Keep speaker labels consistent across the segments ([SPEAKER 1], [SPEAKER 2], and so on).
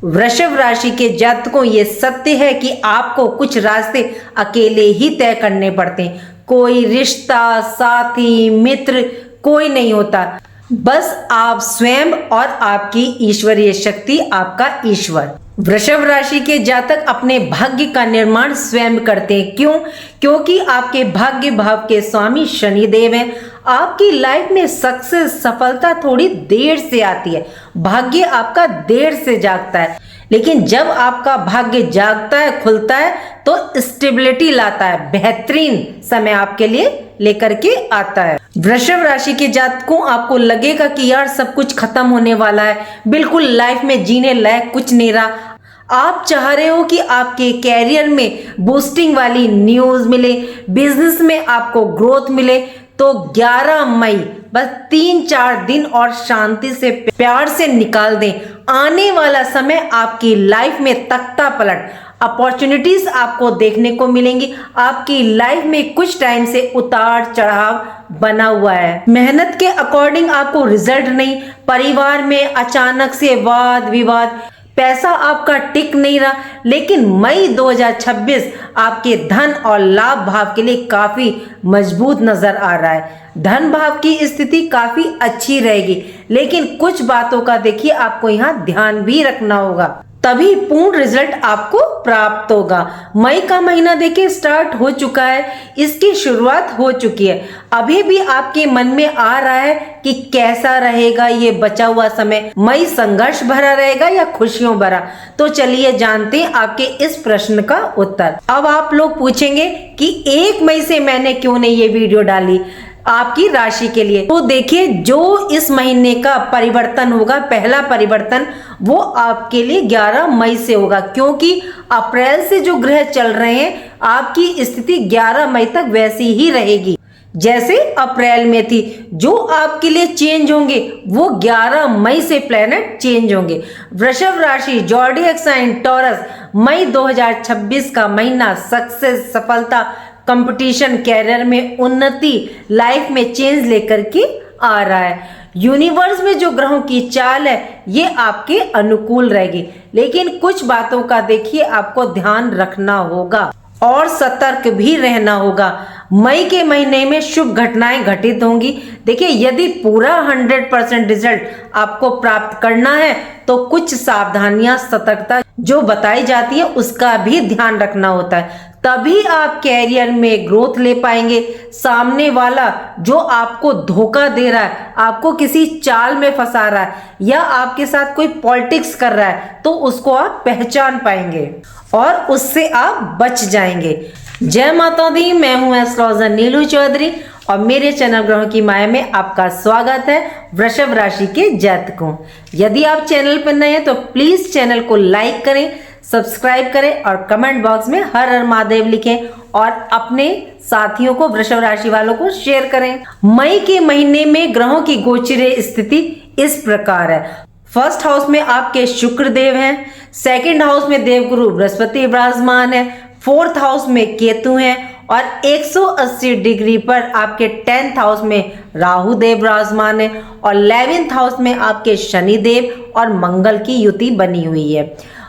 [SPEAKER 1] वृषभ राशि के जातकों, ये सत्य है कि आपको कुछ रास्ते अकेले ही तय करने पड़ते हैं। कोई रिश्ता, साथी, मित्र कोई नहीं होता, बस आप स्वयं और आपकी ईश्वरीय शक्ति, आपका ईश्वर। वृषभ राशि के जातक अपने भाग्य का निर्माण स्वयं करते हैं। क्यों? क्योंकि आपके भाग्य भाव के स्वामी शनिदेव हैं। आपकी लाइफ में सक्सेस, सफलता थोड़ी देर से आती है, भाग्य आपका देर से जागता है, लेकिन जब आपका भाग्य जागता है, खुलता है, तो स्टेबिलिटी लाता है, बेहतरीन समय आपके लिए लेकर के आता है। वृषभ राशि के जातकों, आपको लगेगा कि यार सब कुछ खत्म होने वाला है, बिल्कुल लाइफ में जीने लायक कुछ नहीं रहा। आप चाह रहे हो कि आपके कैरियर में बूस्टिंग वाली न्यूज मिले, बिजनेस में आपको ग्रोथ मिले, तो 11 मई बस 3-4 दिन और शांति से प्यार से निकाल दें। आने वाला समय आपकी लाइफ में तख्ता पलट, अपॉर्चुनिटीज आपको देखने को मिलेंगी। आपकी लाइफ में कुछ टाइम से उतार चढ़ाव बना हुआ है, मेहनत के अकॉर्डिंग आपको रिजल्ट नहीं, परिवार में अचानक से वाद विवाद, पैसा आपका टिक नहीं रहा, लेकिन मई 2026 आपके धन और लाभ भाव के लिए काफी मजबूत नजर आ रहा है। धन भाव की स्थिति काफी अच्छी रहेगी, लेकिन कुछ बातों का देखिए आपको यहाँ ध्यान भी रखना होगा, तभी पूर्ण रिजल्ट आपको प्राप्त होगा। मई का महीना देखिए स्टार्ट हो चुका है, इसकी शुरुआत हो चुकी है। अभी भी आपके मन में आ रहा है कि कैसा रहेगा ये बचा हुआ समय, मई संघर्ष भरा रहेगा या खुशियों भरा? तो चलिए जानते हैं आपके इस प्रश्न का उत्तर। अब आप लोग पूछेंगे कि 1 मई से मैंने क्यों नहीं ये वीडियो डाली आपकी राशि के लिए। तो देखिए, जो इस महीने का परिवर्तन होगा, पहला परिवर्तन, वो आपके लिए 11 मई से होगा, क्योंकि अप्रैल से जो ग्रह चल रहे हैं, आपकी स्थिति 11 मई तक वैसी ही रहेगी जैसे अप्रैल में थी। जो आपके लिए चेंज होंगे वो 11 मई से प्लेनेट चेंज होंगे। वृषभ राशि, ज़ोडिएक साइन टॉरस, मई 2026 का महीना सक्सेस, सफलता, कंपटीशन, कैरियर में उन्नति, लाइफ में चेंज लेकर के आ रहा है। यूनिवर्स में जो ग्रहों की चाल है ये आपके अनुकूल रहेगी, लेकिन कुछ बातों का देखिए आपको ध्यान रखना होगा और सतर्क भी रहना होगा। मई के महीने में शुभ घटनाएं घटित होंगी। देखिए, यदि पूरा 100% रिजल्ट आपको प्राप्त करना है तो कुछ सावधानियां, सतर्कता जो बताई जाती है उसका भी ध्यान रखना होता है, तभी आप कैरियर में ग्रोथ ले पाएंगे। सामने वाला जो आपको धोखा दे रहा है, आपको किसी चाल में फंसा रहा है या आपके साथ कोई पॉलिटिक्स कर रहा है, तो उसको आप पहचान पाएंगे और उससे आप बच जाएंगे। जय माता दी, मैं हूं एस्ट्रोलॉजर नीलू चौधरी और मेरे चैनल ग्रहों की माया में आपका स्वागत है। वृषभ राशि के जातकों, यदि आप चैनल पर नए हैं तो प्लीज चैनल को लाइक करें, सब्सक्राइब करें और कमेंट बॉक्स में हर हर महादेव लिखें और अपने साथियों को, वृषभ राशि वालों को शेयर करें। मई के महीने में ग्रहों की गोचरीय स्थिति इस प्रकार है। फर्स्ट हाउस में आपके शुक्र देव हैं, सेकंड हाउस में देवगुरु बृहस्पति विराजमान है, फोर्थ हाउस में केतु हैं और 180 डिग्री पर आपके 10th हाउस में राहु देव विराजमान है और 11th हाउस में आपके शनि देव और मंगल की युति बनी हुई है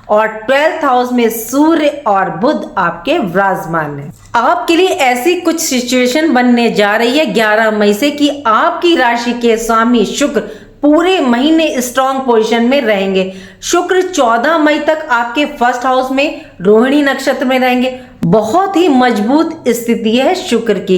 [SPEAKER 1] और 12th हाउस में सूर्य और बुध आपके विराजमान है। आपके लिए ऐसी कुछ सिचुएशन बनने जा रही है 11 मई से कि आपकी राशि के स्वामी शुक्र पूरे महीने स्ट्रॉन्ग पोजीशन में रहेंगे। शुक्र 14 मई तक आपके फर्स्ट हाउस में रोहिणी नक्षत्र में रहेंगे। बहुत ही मजबूत स्थिति है शुक्र की।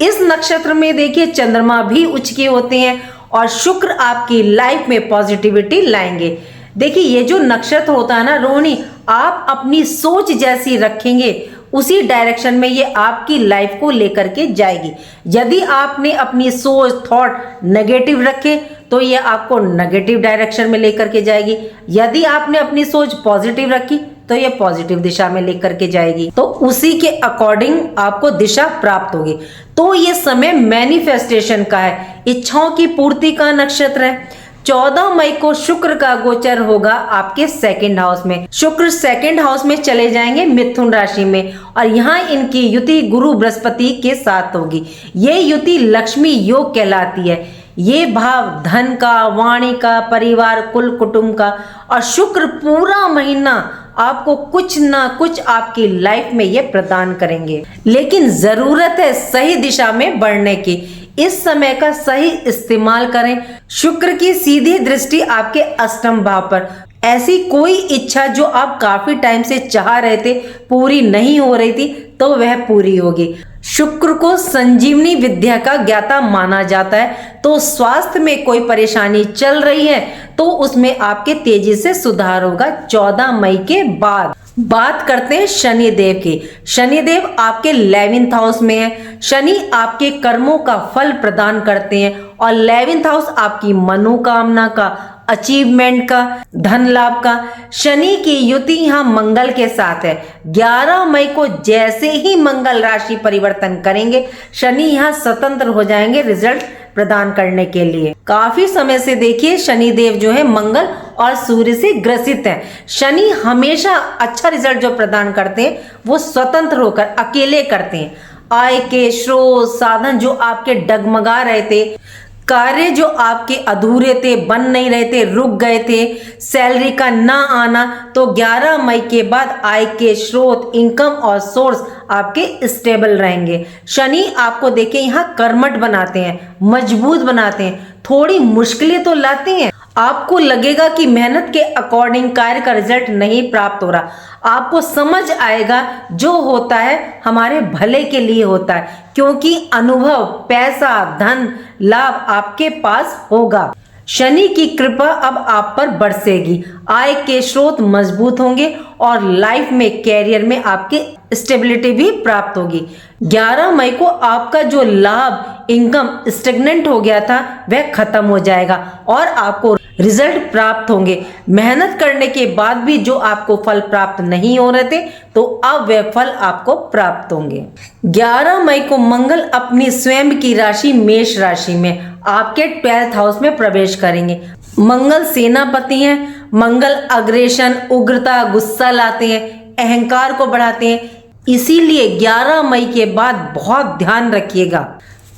[SPEAKER 1] इस नक्षत्र में देखिए चंद्रमा भी उच्च के होते हैं और शुक्र आपकी लाइफ में पॉजिटिविटी लाएंगे। देखिए, ये जो नक्षत्र होता है ना रोहिणी, आप अपनी सोच जैसी रखेंगे उसी डायरेक्शन में ये आपकी लाइफ को लेकर के जाएगी। यदि आपने अपनी सोच, थॉट नेगेटिव रखे तो ये आपको नेगेटिव डायरेक्शन में लेकर के जाएगी। यदि आपने अपनी सोच पॉजिटिव रखी तो ये पॉजिटिव दिशा में लेकर के जाएगी, तो उसी के अकॉर्डिंग आपको दिशा प्राप्त होगी। तो ये समय मैनिफेस्टेशन का है, इच्छाओं की पूर्ति का नक्षत्र है। 14 मई को शुक्र का गोचर होगा आपके सेकंड हाउस में। शुक्र सेकंड हाउस में चले जाएंगे मिथुन राशि में और यहाँ इनकी युति गुरु बृहस्पति के साथ होगी। ये युति लक्ष्मी योग कहलाती है। ये भाव धन का, वाणी का, परिवार, कुल कुटुंब का, और शुक्र पूरा महीना आपको कुछ ना कुछ आपकी लाइफ में ये प्रदान करेंगे। लेकिन जरूरत है सही दिशा में बढ़ने की। इस समय का सही इस्तेमाल करें। शुक्र की सीधी दृष्टि आपके अष्टम भाव पर, ऐसी कोई इच्छा जो आप काफी टाइम से चाह रहे थे, पूरी नहीं हो रही थी, तो वह पूरी होगी। शुक्र को संजीवनी विद्या का ज्ञाता माना जाता है, तो स्वास्थ्य में कोई परेशानी चल रही है तो उसमें आपके तेजी से सुधार होगा 14 मई के बाद। बात करते हैं शनिदेव की। शनिदेव आपके 11th हाउस में है। शनि आपके कर्मों का फल प्रदान करते हैं और 11th हाउस आपकी मनोकामना का, अचीवमेंट का, धन लाभ का। शनि की युति यहाँ मंगल के साथ है। 11 मई को जैसे ही मंगल राशि परिवर्तन करेंगे, शनि यहाँ स्वतंत्र हो जाएंगे रिजल्ट प्रदान करने के लिए। काफी समय से देखिए शनिदेव जो है मंगल और सूर्य से ग्रसित है। शनि हमेशा अच्छा रिजल्ट जो प्रदान करते हैं वो स्वतंत्र होकर अकेले करते हैं। आय के स्रोत, साधन जो आपके डगमगा रहे थे, कार्य जो आपके अधूरे थे, बन नहीं रहे थे, रुक गए थे, सैलरी का ना आना, तो 11 मई के बाद आय के स्रोत, इनकम और सोर्स आपके स्टेबल रहेंगे। शनि आपको देखिए यहाँ कर्मठ बनाते हैं, मजबूत बनाते हैं, थोड़ी मुश्किलें तो लाते हैं। आपको लगेगा कि मेहनत के अकॉर्डिंग कार्य का रिजल्ट नहीं प्राप्त हो रहा। आपको समझ आएगा जो होता है हमारे भले के लिए होता है, क्योंकि अनुभव, पैसा, धन लाभ आपके पास होगा। शनि की कृपा अब आप पर बरसेगी। आय के स्रोत मजबूत होंगे और लाइफ में, कैरियर में आपके स्टेबिलिटी भी प्राप्त होगी। 11 मई को आपका जो लाभ, इनकम स्टेगनेंट हो गया था, वह खत्म हो जाएगा और आपको रिजल्ट प्राप्त होंगे। मेहनत करने के बाद भी जो आपको फल प्राप्त नहीं हो रहे थे, तो अब वह फल आपको प्राप्त होंगे। 11 मई को मंगल अपनी स्वयं की राशि मेष राशि में आपके 12th हाउस में प्रवेश करेंगे। मंगल सेनापति हैं। मंगल अग्रेशन, उग्रता, गुस्सा लाते हैं, अहंकार को बढ़ाते हैं। इसीलिए 11 मई के बाद बहुत ध्यान रखिएगा।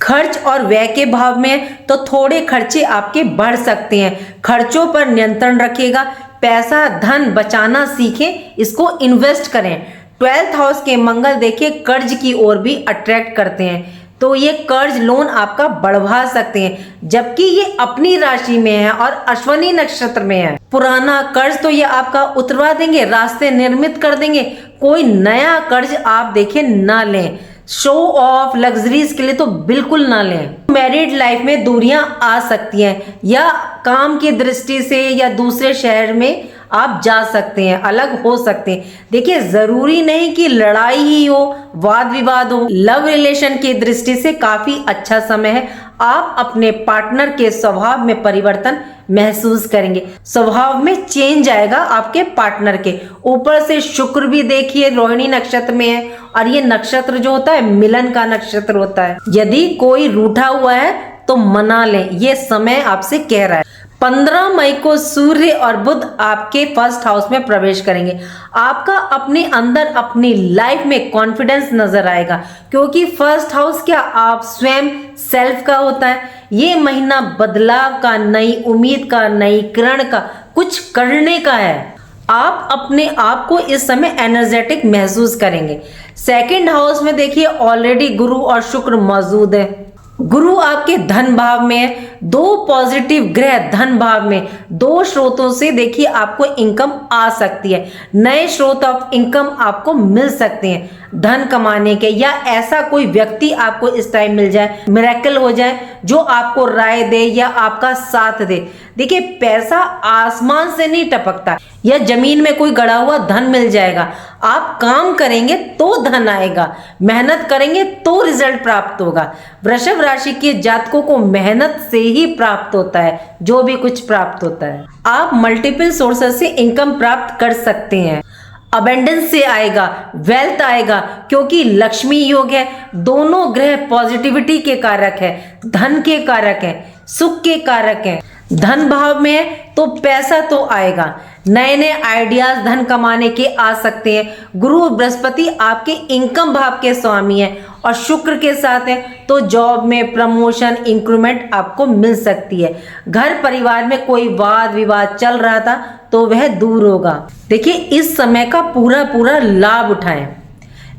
[SPEAKER 1] खर्च और व्यय के भाव में तो थोड़े खर्चे आपके बढ़ सकते हैं। खर्चों पर नियंत्रण रखिएगा। पैसा, धन बचाना सीखें, इसको इन्वेस्ट करें। 12th हाउस के मंगल देखिए कर्ज की ओर भी अट्रैक्ट करते हैं, तो ये कर्ज लोन आपका बढ़वा सकते हैं, जबकि ये अपनी राशि में है और अश्विनी नक्षत्र में है। पुराना कर्ज तो ये आपका उतरवा देंगे, रास्ते निर्मित कर देंगे। कोई नया कर्ज आप देखिए ना लें। शो ऑफ, लग्जरीज के लिए तो बिल्कुल ना लें। मैरिड लाइफ में दूरियां आ सकती हैं, या काम की दृष्टि से या दूसरे शहर में आप जा सकते हैं, अलग हो सकते हैं। देखिए जरूरी नहीं कि लड़ाई ही हो, वाद विवाद हो। लव रिलेशन की दृष्टि से काफी अच्छा समय है। आप अपने पार्टनर के स्वभाव में परिवर्तन महसूस करेंगे। स्वभाव में चेंज आएगा आपके पार्टनर के। ऊपर से शुक्र भी देखिए रोहिणी नक्षत्र में है, और ये नक्षत्र जो होता है मिलन का नक्षत्र होता है। यदि कोई रूठा हुआ है तो मना लें, ये समय आपसे कह रहा है। 15 मई को सूर्य और बुध आपके 1st हाउस में प्रवेश करेंगे। आपका अपने अंदर, अपनी लाइफ में कॉन्फिडेंस नजर आएगा, क्योंकि 1st हाउस क्या, आप स्वयं सेल्फ का होता है। ये महीना बदलाव का, नई उम्मीद का, नई किरण का, कुछ करने का है। आप अपने आप को इस समय एनर्जेटिक महसूस करेंगे। 2nd हाउस में देखिए ऑलरेडी गुरु और शुक्र मौजूद है। गुरु आपके धन भाव में है। 2 पॉजिटिव ग्रह धन भाव में, 2 स्रोतों से देखिए आपको इनकम आ सकती है। नए स्रोत ऑफ इनकम आपको मिल सकते हैं धन कमाने के, या ऐसा कोई व्यक्ति आपको इस टाइम मिल जाए, मिरेकल हो जाए, जो आपको राय दे या आपका साथ दे। देखिए पैसा आसमान से नहीं टपकता, या जमीन में कोई गड़ा हुआ धन मिल जाएगा। आप काम करेंगे तो धन आएगा, मेहनत करेंगे तो रिजल्ट प्राप्त होगा। वृषभ राशि के जातकों को मेहनत से ही प्राप्त होता है, जो भी कुछ प्राप्त होता है। आप मल्टीपल सोर्सेस से इनकम प्राप्त कर सकते हैं। अबेंडेंस से आएगा, वेल्थ आएगा, क्योंकि लक्ष्मी योग है। दोनों ग्रह पॉजिटिविटी के कारक है, धन के कारक है, सुख के कारक है। धन भाव में है तो पैसा तो आएगा। नए नए आइडियाज धन कमाने के आ सकते हैं। गुरु बृहस्पति आपके इनकम भाव के स्वामी है और शुक्र के साथ है तो जॉब में प्रमोशन इंक्रीमेंट आपको मिल सकती है। घर परिवार में कोई वाद विवाद चल रहा था तो वह दूर होगा। देखिए इस समय का पूरा पूरा लाभ उठाएं,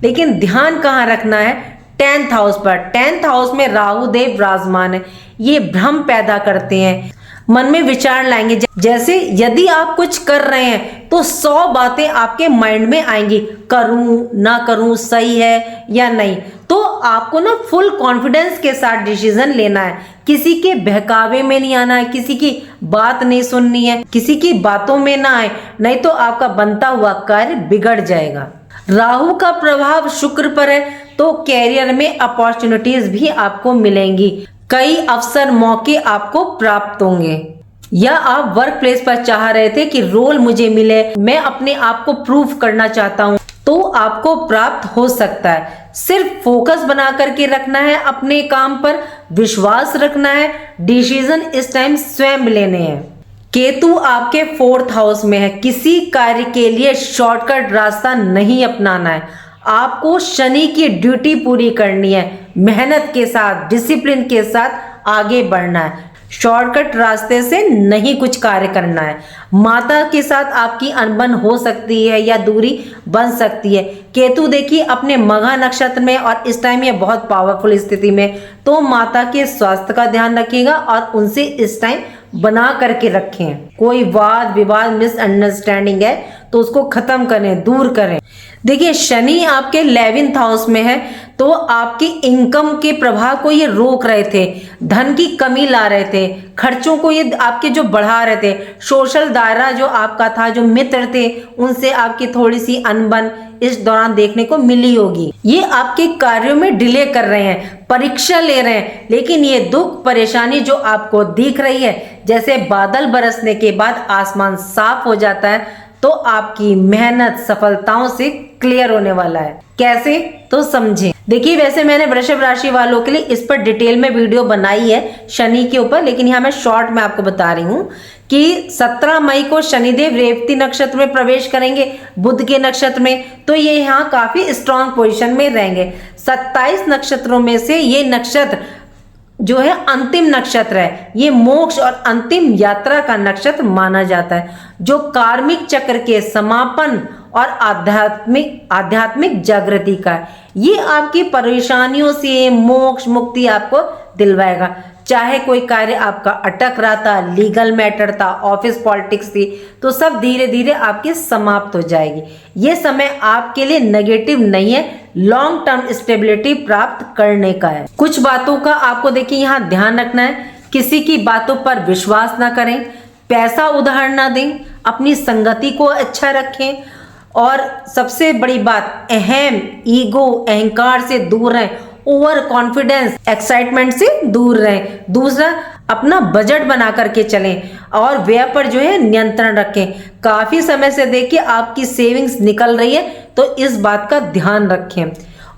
[SPEAKER 1] लेकिन ध्यान कहाँ रखना है? 10th हाउस पर। 10th हाउस में राहु देव विराजमान है, ये भ्रम पैदा करते हैं, मन में विचार लाएंगे। जैसे यदि आप कुछ कर रहे हैं तो 100 बातें आपके माइंड में आएंगी, करूं ना करूं, सही है या नहीं। तो आपको ना फुल कॉन्फिडेंस के साथ डिसीजन लेना है, किसी के बहकावे में नहीं आना है, किसी की बात नहीं सुननी है, किसी की बातों में ना आए, नहीं तो आपका बनता हुआ कार्य बिगड़ जाएगा। राहु का प्रभाव शुक्र पर है तो कैरियर में अपॉर्चुनिटीज भी आपको मिलेंगी, कई अवसर मौके आपको प्राप्त होंगे। या आप वर्क प्लेस पर चाह रहे थे कि रोल मुझे मिले, मैं अपने आप को प्रूव करना चाहता हूं, तो आपको प्राप्त हो सकता है। सिर्फ फोकस बना करके रखना है, अपने काम पर विश्वास रखना है, डिसीजन इस टाइम स्वयं लेने हैं। केतु आपके 4th हाउस में है, किसी कार्य के लिए शॉर्टकट रास्ता नहीं अपनाना है, आपको शनि की ड्यूटी पूरी करनी है, मेहनत के साथ डिसिप्लिन के साथ आगे बढ़ना है, शॉर्टकट रास्ते से नहीं कुछ कार्य करना है। माता के साथ आपकी अनबन हो सकती है या दूरी बन सकती है। केतु देखिए अपने मघा नक्षत्र में और इस टाइम ये बहुत पावरफुल स्थिति में, तो माता के स्वास्थ्य का ध्यान रखिएगा और उनसे इस टाइम बना करके रखें। कोई वाद विवाद मिसअंडरस्टैंडिंग है तो उसको खत्म करें, दूर करें। देखिए शनि आपके 11th हाउस में है तो आपकी इनकम के प्रभाव को ये रोक रहे थे, धन की कमी ला रहे थे, खर्चों को ये आपके जो बढ़ा रहे थे, सोशल दायरा जो आपका था, जो मित्र थे उनसे आपकी थोड़ी सी अनबन इस दौरान देखने को मिली होगी। ये आपके कार्यों में डिले कर रहे हैं, परीक्षा ले रहे हैं, लेकिन ये दुख परेशानी जो आपको दिख रही है, जैसे बादल बरसने के बाद आसमान साफ हो जाता है, तो आपकी मेहनत सफलताओं से क्लियर होने वाला है। कैसे? तो समझें। देखिए वैसे मैंने वृषभ राशि वालों के लिए इस पर डिटेल में वीडियो बनाई है शनि के ऊपर, लेकिन यहाँ मैं शॉर्ट में आपको बता रही हूँ कि 17 मई को शनिदेव रेवती नक्षत्र में प्रवेश करेंगे बुध के नक्षत्र में, तो ये यहाँ काफी स्ट्रांग पोजीशन में रहेंगे। 27 नक्षत्रों में से ये नक्षत्र जो है अंतिम नक्षत्र है, ये मोक्ष और अंतिम यात्रा का नक्षत्र माना जाता है, जो कार्मिक चक्र के समापन और आध्यात्मिक जागृति का है। ये आपकी परेशानियों से मोक्ष मुक्ति आपको दिलवाएगा। चाहे कोई कार्य आपका अटक रहा था, लीगल मैटर था, ऑफिस पॉलिटिक्स थी, तो सब धीरे धीरे आपकी समाप्त हो जाएगी। ये समय आपके लिए नेगेटिव नहीं है, लॉन्ग टर्म स्टेबिलिटी प्राप्त करने का है। कुछ बातों का आपको देखिए यहाँ ध्यान रखना है, किसी की बातों पर विश्वास ना करें, पैसा उधार ना दें, अपनी संगति को अच्छा रखें, और सबसे बड़ी बात अहम ईगो अहंकार से दूर रहें, ओवर कॉन्फिडेंस एक्साइटमेंट से दूर रहें। दूसरा अपना बजट बना करके चलें और व्यय पर जो है नियंत्रण रखें। काफी समय से देखिए आपकी सेविंग्स निकल रही है, तो इस बात का ध्यान रखें।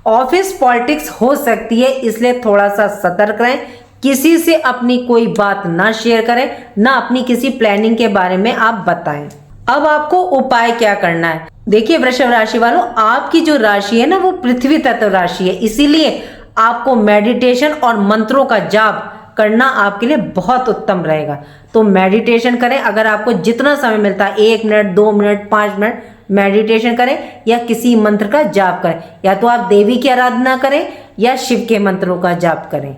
[SPEAKER 1] ऑफिस पॉलिटिक्स हो सकती है, इसलिए थोड़ा सा सतर्क रहें, किसी से अपनी कोई बात ना शेयर करें, ना अपनी किसी प्लानिंग के बारे में आप बताएं। अब आपको उपाय क्या करना है? देखिए वृषभ राशि वालों, आपकी जो राशि है ना वो पृथ्वी तत्व राशि है, इसीलिए आपको मेडिटेशन और मंत्रों का जाप करना आपके लिए बहुत उत्तम रहेगा। तो मेडिटेशन करें, अगर आपको जितना समय मिलता है 1 मिनट 2 मिनट 5 मिनट मेडिटेशन करें या किसी मंत्र का जाप करें, या तो आप देवी की आराधना करें या शिव के मंत्रों का जाप करें।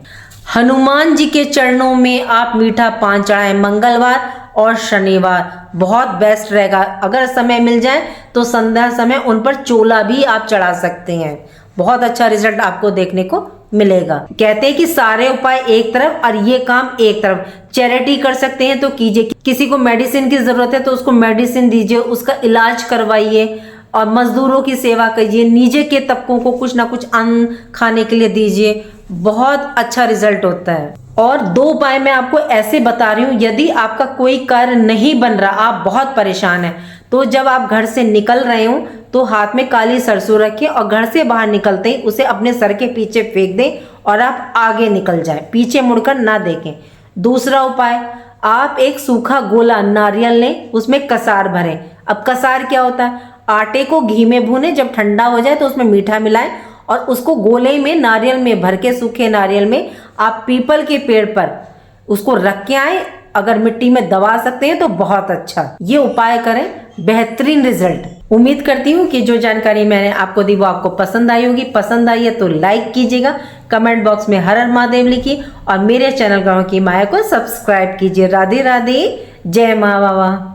[SPEAKER 1] हनुमान जी के चरणों में आप मीठा पान चढ़ाएं, मंगलवार और शनिवार बहुत बेस्ट रहेगा। अगर समय मिल जाए तो संध्या समय उन पर चोला भी आप चढ़ा सकते हैं, बहुत अच्छा रिजल्ट आपको देखने को मिलेगा। कहते हैं कि सारे उपाय एक तरफ और ये काम एक तरफ। चैरिटी कर सकते हैं तो कीजिए, किसी को मेडिसिन की जरूरत है तो उसको मेडिसिन दीजिए, उसका इलाज करवाइए, और मजदूरों की सेवा कीजिए, नीचे के तबकों को कुछ ना कुछ अन्न खाने के लिए दीजिए, बहुत अच्छा रिजल्ट होता है। और 2 उपाय मैं आपको ऐसे बता रही हूँ, यदि आपका कोई कार्य नहीं बन रहा, आप बहुत परेशान हैं, तो जब आप घर से निकल रहे हो तो हाथ में काली सरसों रखें और घर से बाहर निकलते ही उसे अपने सर के पीछे फेंक दें और आप आगे निकल जाएं, पीछे मुड़कर ना देखें। दूसरा उपाय, आप एक सूखा गोला नारियल लें, उसमें कसार भरें। अब कसार क्या होता है? आटे को घी में भूनें, जब ठंडा हो जाए तो उसमें मीठा मिलाएं और उसको गोले में नारियल में भर के, सूखे नारियल में आप पीपल के पेड़ पर उसको रख के आए, अगर मिट्टी में दबा सकते हैं तो बहुत अच्छा, ये उपाय करें, बेहतरीन रिजल्ट। उम्मीद करती हूँ कि जो जानकारी मैंने आपको दी वो आपको पसंद आई होगी। पसंद आई है तो लाइक कीजिएगा, कमेंट बॉक्स में हर हर महादेव लिखिए और मेरे चैनल गाँव की माया को सब्सक्राइब कीजिए। राधे राधे, जय माँ बाबा।